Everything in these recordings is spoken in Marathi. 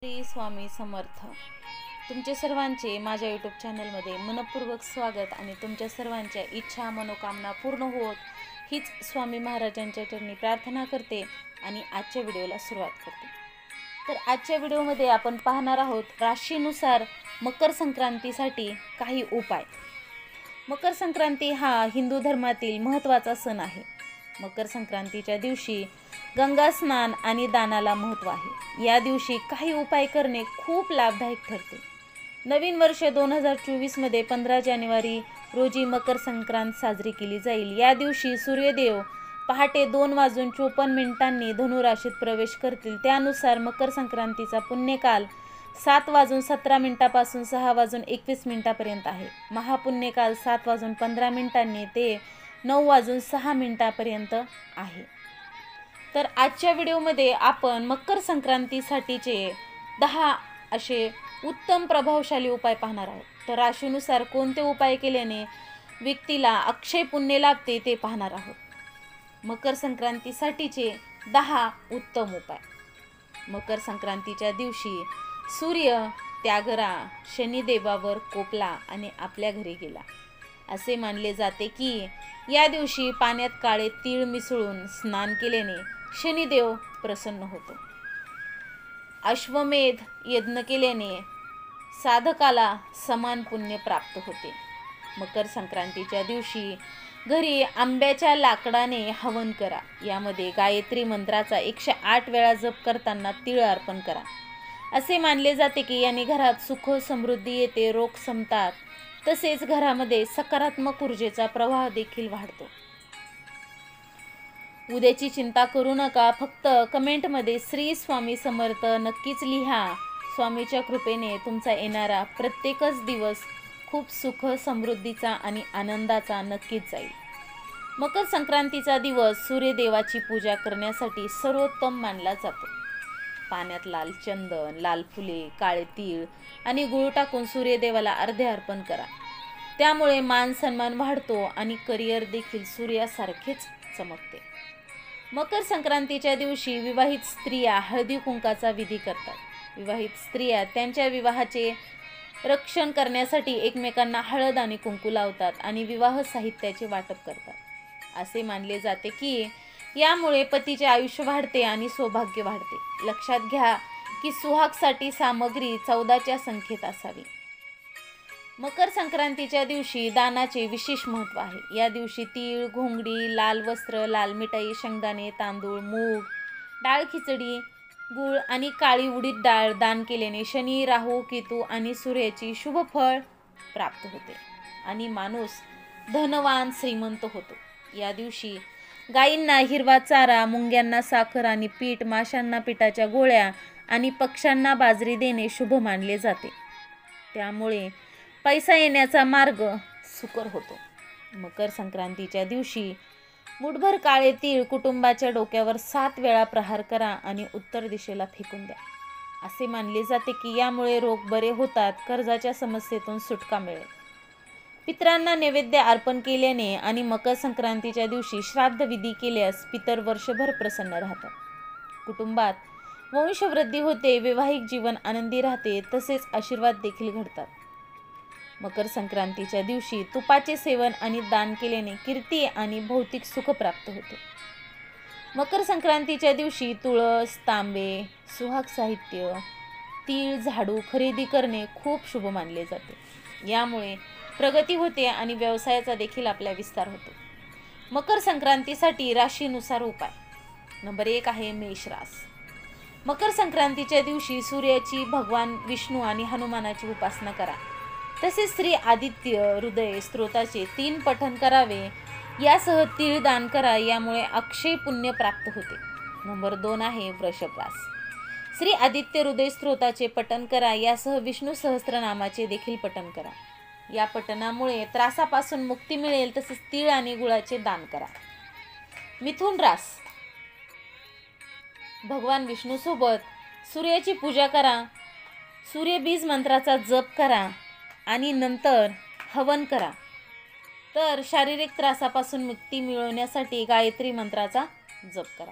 श्री स्वामी समर्थ. तुमचे सर्वांचे माझ्या यूट्यूब चॅनलमध्ये मनपूर्वक स्वागत आणि तुमच्या सर्वांच्या इच्छा मनोकामना पूर्ण होत हीच स्वामी महाराजांच्या चरणी प्रार्थना करते आणि आजच्या व्हिडिओला सुरुवात करते. तर आजच्या व्हिडिओमध्ये आपण पाहणार आहोत राशीनुसार मकर संक्रांतीसाठी काही उपाय. मकर संक्रांती हा हिंदू धर्मातील महत्त्वाचा सण आहे. मकर संक्रांतीच्या दिवशी गंगा स्नान आणि दानाला महत्त्व आहे. या दिवशी काही उपाय करणे खूप लाभदायक ठरते. नवीन वर्ष 2024 मध्ये 15 जानेवारी रोजी मकर संक्रांत साजरी केली जाईल. या दिवशी सूर्यदेव पहाटे 2:54 धनु राशीत प्रवेश करतील. त्यानुसार मकर संक्रांतीचा पुण्यकाल 7:17 पासून 6:21 आहे. महापुण्यकाल 7:15 ते 9:06 आहे. तर आजच्या व्हिडिओमध्ये आपण मकर संक्रांतीसाठीचे 10 असे उत्तम प्रभावशाली उपाय पाहणार आहोत. तर राशीनुसार कोणते उपाय केल्याने व्यक्तीला अक्षय पुण्य लाभते ते पाहणार आहोत. मकर संक्रांतीसाठीचे 10 उत्तम उपाय. मकर संक्रांतीच्या दिवशी सूर्य त्यागरा शनिदेवावर कोपला आणि आपल्या घरी गेला. असे मानले जाते की या दिवशी पाण्यात काळे तीळ मिसळून स्नान केल्याने शनिदेव प्रसन्न होतो. अश्वमेध यज्ञ केल्याने साधकाला समान पुण्य प्राप्त होते. मकर संक्रांतीच्या दिवशी घरी आंब्याच्या लाकडाने हवन करा. यामध्ये गायत्री मंत्राचा 108 वेळा जप करताना तीळ अर्पण करा. असे मानले जाते की याने घरात सुख समृद्धी येते, रोग संपतात, तसेच घरामध्ये सकारात्मक ऊर्जेचा प्रवाह देखील वाढतो. उद्याची चिंता करू नका, फक्त कमेंटमध्ये श्री स्वामी समर्थ नक्कीच लिहा. स्वामीच्या कृपेने तुमचा येणारा प्रत्येकच दिवस खूप सुख समृद्धीचा आणि आनंदाचा नक्कीच जाईल. मकर संक्रांतीचा दिवस सूर्यदेवाची पूजा करण्यासाठी सर्वोत्तम मानला जातो. पाण्यात लाल चंदन, लाल फुले, काळे तीळ आणि गूळ टाकून सूर्यदेवाला अर्घ्य अर्पण करा. त्यामुळे मान सन्मान वाढतो आणि करिअर देखील सूर्यासारखेच चमकते. मकर संक्रांतीच्या दिवशी विवाहित स्त्रिया हळदी कुंकाचा विधी करतात. विवाहित स्त्रिया त्यांच्या विवाहाचे रक्षण करण्यासाठी एकमेकांना हळद आणि कुंकू लावतात आणि विवाह साहित्याचे वाटप करतात. असे मानले जाते की यामुळे पतीचे आयुष्य वाढते आणि सौभाग्य वाढते. लक्षात घ्या की सुहागसाठी सामग्री 14च्या संख्येत असावी. मकर संक्रांतीच्या दिवशी दानाचे विशेष महत्त्व आहे. या दिवशी तीळ, घोंगडी, लाल वस्त्र, लाल मिठाई, शेंगदाणे, तांदूळ, मूग, डाळ खिचडी, गूळ आणि काळी उडीद डाळ दान केल्याने शनी, राहू, केतू आणि सूर्याची शुभ फळ प्राप्त होते आणि माणूस धनवान श्रीमंत होतो. या दिवशी गायींना हिरवा चारा, मुंग्यांना साखर आणि पीठ, माशांना पिठाच्या गोळ्या आणि पक्ष्यांना बाजरी देणे शुभ मानले जाते. त्यामुळे पैसा येण्याचा मार्ग सुकर होतो. मकर संक्रांतीच्या दिवशी मुठभर काळे तीळ कुटुंबाच्या डोक्यावर 7 वेळा प्रहार करा आणि उत्तर दिशेला फेकून द्या. असे मानले जाते की यामुळे रोग बरे होतात, कर्जाच्या समस्येतून सुटका मिळेल. पितरांना नैवेद्य अर्पण केल्याने आणि मकर संक्रांतीच्या दिवशी श्राद्ध विधी केल्यास पितर वर्षभर प्रसन्न राहतात. कुटुंबात वंशवृद्धी होते, वैवाहिक जीवन आनंदी राहते, तसेच आशीर्वाद देखील घडतात. मकर संक्रांतीच्या दिवशी तुपाचे सेवन आणि दान केल्याने कीर्ती आणि भौतिक सुख प्राप्त होते. मकर संक्रांतीच्या दिवशी तुळस, तांबे, सुहाग साहित्य, तीळ, झाडू खरेदी करणे खूप शुभ मानले जाते. यामुळे प्रगती होते आणि व्यवसायाचा देखील आपला विस्तार होतो. मकर संक्रांतीसाठी राशीनुसार उपाय. नंबर 1 आहे मेष रास. मकर संक्रांतीच्या दिवशी सूर्याची, भगवान विष्णू आणि हनुमानाची उपासना करा. तसेच श्री आदित्य हृदय स्तोत्राचे 3 पठण करावे. यासह तीळ दान करा. यामुळे अक्षय पुण्य प्राप्त होते. नंबर 2 आहे वृषभ रास. श्री आदित्य हृदय स्तोत्राचे पठण करा. यासह विष्णू सहस्त्रनामाचे देखील पठण करा. या पठणामुळे त्रासापासून मुक्ती मिळेल. तसेच तीळ आणि गुळाचे दान करा. मिथुन रास. भगवान विष्णू सोबत सूर्याची पूजा करा. सूर्यबीज मंत्राचा जप करा आणि नंतर हवन करा. तर शारीरिक त्रासापासून मुक्ती मिळवण्यासाठी गायत्री मंत्राचा जप करा.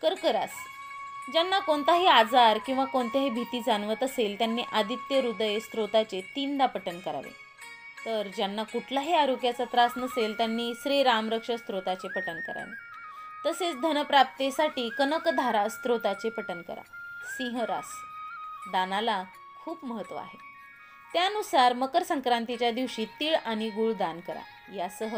कर्क रास. ज्यांना कोणताही आजार किंवा कोणत्याही भीती जाणवत असेल त्यांनी आदित्य हृदय स्तोत्राचे 3दा पठण करावे. तर ज्यांना कुठलाही आरोग्याचा त्रास नसेल त्यांनी श्री रामरक्ष स्तोत्राचे पठण करावे. तसेच धनप्राप्तीसाठी कनकधारा स्तोत्राचे पठण करा. सिंहरास दानाला खूप महत्त्व आहे. त्यानुसार मकर संक्रांतीच्या दिवशी तीळ आणि गूळ दान करा. यासह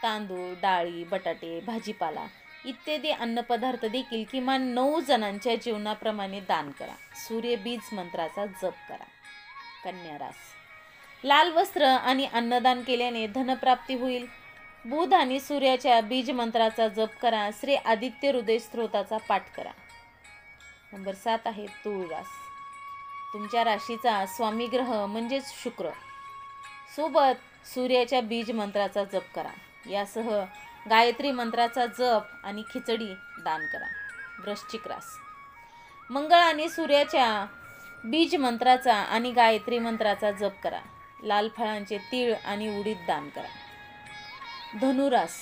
तांदूळ, डाळी, बटाटे, भाजीपाला इत्यादी अन्नपदार्थ देखील किमान 9 जणांच्या जेवणाप्रमाणे दान करा. सूर्यबीज मंत्राचा जप करा. कन्या रास लाल वस्त्र आणि अन्नदान केल्याने धनप्राप्ती होईल. बुध आणि सूर्याच्या बीज मंत्राचा जप करा. श्री आदित्य हृदय स्तोत्राचा पाठ करा. नंबर 7 आहे तुळ रास. तुमच्या राशीचा स्वामी ग्रह म्हणजेच शुक्र सोबत सूर्याच्या बीज मंत्राचा जप करा. यासह गायत्री मंत्राचा जप आणि खिचडी दान करा. वृश्चिक रास मंगळ आणि सूर्याच्या बीज मंत्राचा आणि गायत्री मंत्राचा जप करा. लाल फळांचे तीळ आणि उडीद दान करा. धनुरास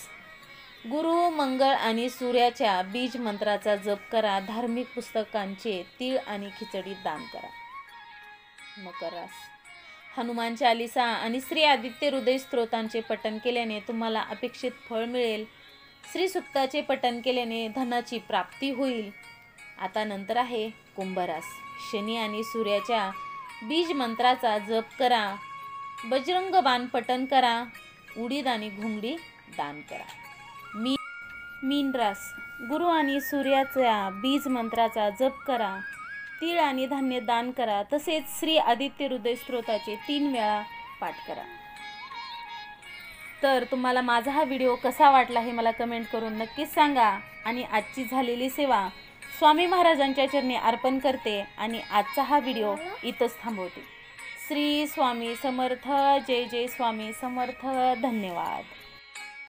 गुरु, मंगळ आणि सूर्याच्या बीज मंत्राचा जप करा. धार्मिक पुस्तकांचे तीळ आणि खिचडी दान करा. मकर रास हनुमान चालीसा आणि श्री आदित्य हृदय स्तोत्रांचे पठण केल्याने तुम्हाला अपेक्षित फळ मिळेल. श्री सुक्ताचे पठण केल्याने धनाची प्राप्ती होईल. आता नंतर आहे कुंभरास. शनी आणि सूर्याच्या बीज मंत्राचा जप करा. बजरंग बाण पठण करा. उडीद आणि घुंगडी दान करा. मीन रास गुरु आणि सूर्याच्या बीज मंत्राचा जप करा. तीळ आणि धान्य दान करा. तसेच श्री आदित्य हृदय स्तोत्राचे 3 वेळा पाठ करा. तर तुम्हाला माझा हा व्हिडिओ कसा वाटला हे मला कमेंट करून नक्कीच सांगा. आणि आजची झालेली सेवा स्वामी महाराजांच्या चरणी अर्पण करते आणि आजचा हा व्हिडिओ इथंच थांबवते. श्री स्वामी समर्थ. जय जय स्वामी समर्थ. धन्यवाद.